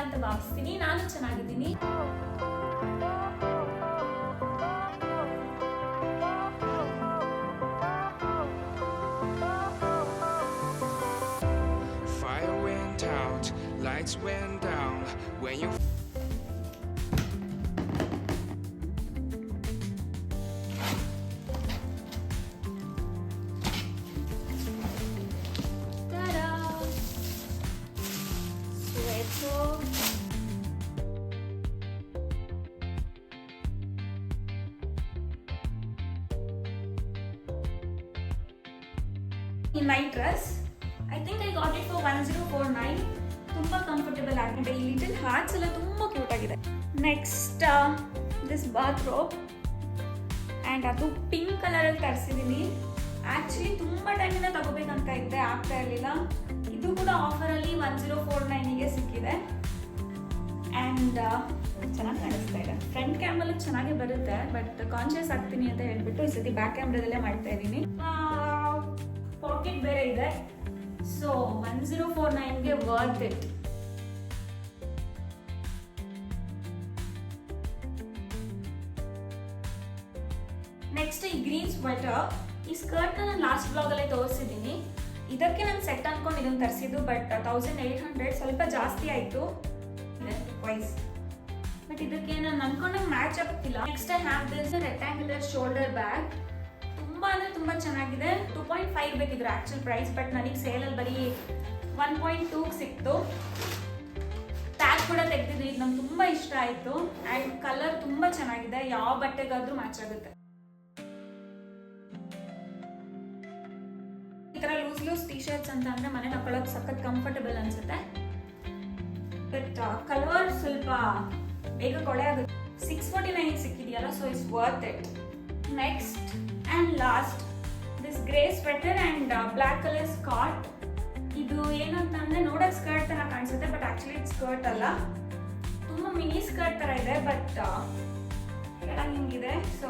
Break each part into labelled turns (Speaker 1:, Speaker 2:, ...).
Speaker 1: ಅಂತ ಭಾವಿಸ್ತೀನಿ. ನಾನು ಚೆನ್ನಾಗಿದ್ದೀನಿ.
Speaker 2: Fire went out, lights went down when you
Speaker 1: ಈ night dress I think I got it for 1049. ತುಂಬ ಕಂಫರ್ಟಬಲ್ ಆಗಿದೆ. ಈ ಲಿಟಲ್ ಹಾರ್ಟ್ಸ್ ಎಲ್ಲ ತುಂಬ ಕ್ಯೂಟ್ ಆಗಿದೆ. Next this bath robe and ಅದು ಪಿಂಕ್ ಕಲರಲ್ಲಿ ತರಿಸಿದ್ದೀನಿ. ಆ್ಯಕ್ಚುಲಿ ತುಂಬ ಟೈಮಿಂದ ತಗೋಬೇಕಂತ ಇದ್ದೆ, ಆಗ್ತಾ ಇರಲಿಲ್ಲ. ಇದು ಕೂಡ ಆಫರಲ್ಲಿ 1049ಗೆ ಸಿಕ್ಕಿದೆ ಆ್ಯಂಡ್ ಚೆನ್ನಾಗಿ ಕಾಣಿಸ್ತಾ ಇದೆ. ಫ್ರಂಟ್ ಕ್ಯಾಮ್ರಲ್ಲಿ ಚೆನ್ನಾಗೇ ಬರುತ್ತೆ, ಬಟ್ ಕಾನ್ಷಿಯಸ್ ಆಗ್ತೀನಿ ಅಂತ ಹೇಳ್ಬಿಟ್ಟು ಈ ಸತಿ ಬ್ಯಾಕ್ ಕ್ಯಾಮ್ರಾದಲ್ಲೇ ಮಾಡ್ತಾ ಇದ್ದೀನಿ. ಪಾಕೆಟ್ ಬೇರೆ ಇದೆ, ಸೊ 1049ಗೆ ವರ್ತ್ ಇಟ್. ನೆಕ್ಸ್ಟ್ ಈ ಗ್ರೀನ್ ಸ್ವೆಟರ್. ಈ ಸ್ಕರ್ಟ್ನ ನಾನು ಲಾಸ್ಟ್ ಬ್ಲಾಗಲ್ಲೇ ತೋರಿಸಿದ್ದೀನಿ. ಇದಕ್ಕೆ ನಾನು ಸೆಟ್ ಅನ್ಕೊಂಡು ಇದನ್ನು ತರಿಸಿದ್ದು, ಬಟ್ 1800 ಸ್ವಲ್ಪ ಜಾಸ್ತಿ ಆಯಿತು ವೈಸ್. ಬಟ್ ಇದಕ್ಕೆ ನಾನು ಅನ್ಕೊಂಡಂಗೆ ಮ್ಯಾಚ್ ಆಗ್ತಿಲ್ಲ. Next I have this rectangular shoulder bag. ತುಂಬ ಅಂದರೆ ತುಂಬ ಚೆನ್ನಾಗಿದೆ. 2.5 ಬೇಕಿದ್ರೆ ಆ್ಯಕ್ಚುಲ್ ಪ್ರೈಸ್, ಬಟ್ ನನಗೆ ಸೇಲಲ್ಲಿ ಬರೀ 1.2 ಸಿಕ್ತು. ಟ್ಯಾಗ್ ಕೂಡ ತೆಗೆದಿದ್ದೀನಿ. ಇದು ನಂಗೆ ತುಂಬ ಇಷ್ಟ ಆಯಿತು ಆ್ಯಂಡ್ ಕಲರ್ ತುಂಬ ಚೆನ್ನಾಗಿದೆ. ಯಾವ ಬಟ್ಟೆಗಾದ್ರೂ ಮ್ಯಾಚ್ ಆಗುತ್ತೆ. ಈ ಥರ ಲೂಸ್ ಟೀ ಶರ್ಟ್ಸ್ ಅಂತ ಅಂದರೆ ಮನೇಲಿ ಹಾಕೊಳ್ಳೋಕೆ ಸಖತ್ ಕಂಫರ್ಟಬಲ್ ಅನಿಸುತ್ತೆ. ಬಟ್ ಕಲರ್ ಸ್ವಲ್ಪ ಬೇಗ ಕೊಳೆ ಆಗುತ್ತೆ. 649 ಸಿಕ್ಕಿದೆಯಲ್ಲ, so it's worth it. Next and last this grey sweater and black colour skirt. ಇದು ಏನಂತ ಅಂದರೆ ನೋಡೋಕೆ ಸ್ಕರ್ಟ್ ಥರ ಕಾಣಿಸುತ್ತೆ, ಬಟ್ ಆ್ಯಕ್ಚುಲಿ ಇದು ಸ್ಕರ್ಟ್ ಅಲ್ಲ. ತುಂಬ ಮಿನಿ ಸ್ಕರ್ಟ್ ಥರ ಇದೆ, ಬಟ್ ಕೆಳಗೆ ಹಿಂಗಿದೆ. ಸೊ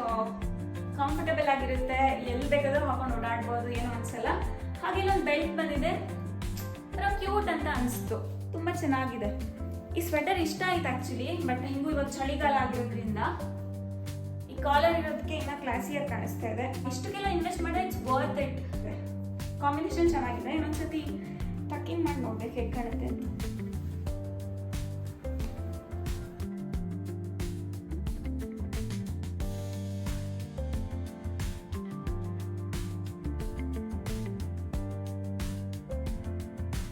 Speaker 1: ಕಂಫರ್ಟಬಲ್ ಆಗಿರುತ್ತೆ, ಎಲ್ಲಿ ಬೇಕಾದರೂ ಹಾಕೊಂಡು ಓಡಾಡ್ಬೋದು, ಏನೋ ಅನಿಸಲ್ಲ. ಹಾಗೆ ಇಲ್ಲೊಂದು ಬೆಲ್ಟ್ ಬಂದಿದೆ, ಥರ ಕ್ಯೂಟ್ ಅಂತ ಅನಿಸ್ತು. ತುಂಬ ಚೆನ್ನಾಗಿದೆ. ಈ ಸ್ವೆಟರ್ ಇಷ್ಟ ಆಯ್ತು ಆ್ಯಕ್ಚುಲಿ, ಬಟ್ ಹಿಂಗೂ ಇವಾಗ ಚಳಿಗಾಲ ಆಗಿರೋದ್ರಿಂದ ಈ ಕಾಲರ್ ಇರೋದಕ್ಕೆ ಇನ್ನೂ ಕ್ಲಾಸಿಯಾಗಿ ಕಾಣಿಸ್ತಾ ಇದೆ. ಇಷ್ಟಕ್ಕೆಲ್ಲ ಇನ್ವೆಸ್ಟ್ ಮಾಡಿದ್ರೆ ಇಟ್ಸ್ ವರ್ತ್ ಇಟ್. ಕಾಂಬಿನೇಷನ್ ಚೆನ್ನಾಗಿದೆ. ಇನ್ನೊಂದ್ಸತಿ ಟಕ್ಕಿಂಗ್ ಮಾಡಿ ನೋಡ್ಬೇಕು ಹೇಗೆ ಕಾಣುತ್ತೆ ಅಂತ.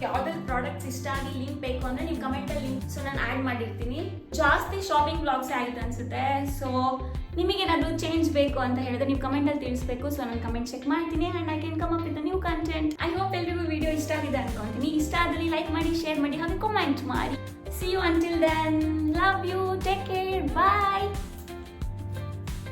Speaker 1: ಯಾವ್ದಾದ್ರು ಪ್ರಾಡಕ್ಟ್ಸ್ ಇಷ್ಟ ಆಗಿ ಲಿಂಕ್ ಬೇಕು ಅಂದರೆ ನೀವು ಕಮೆಂಟಲ್ಲಿ ಲಿಂಕ್ ನಾನು ಆ್ಯಡ್ ಮಾಡಿರ್ತೀನಿ. ಜಾಸ್ತಿ ಶಾಪಿಂಗ್ ಬ್ಲಾಗ್ಸ್ ಆಯಿತು ಅನಿಸುತ್ತೆ. ಸೊ ನಿಮಗೇನಾದರೂ ಚೇಂಜ್ ಬೇಕು ಅಂತ ಹೇಳಿದ್ರೆ ನೀವು ಕಮೆಂಟಲ್ಲಿ ತಿಳಿಸ್ಬೇಕು. ಸೊ ನಾನು ಕಮೆಂಟ್ ಚೆಕ್ ಮಾಡ್ತೀನಿ and I can come up with new content. I hope ಎಲ್ರಿಗೂ ವಿಡಿಯೋ ಇಷ್ಟ ಆಗಿದೆ ಅನ್ಕೊಂತೀನಿ. ಇಷ್ಟ ಆದಲ್ಲಿ ಲೈಕ್ ಮಾಡಿ, ಶೇರ್ ಮಾಡಿ, ಹಾಗೆ ಕಮೆಂಟ್ ಮಾಡಿ. See you until then. Love you. Take care. Bye.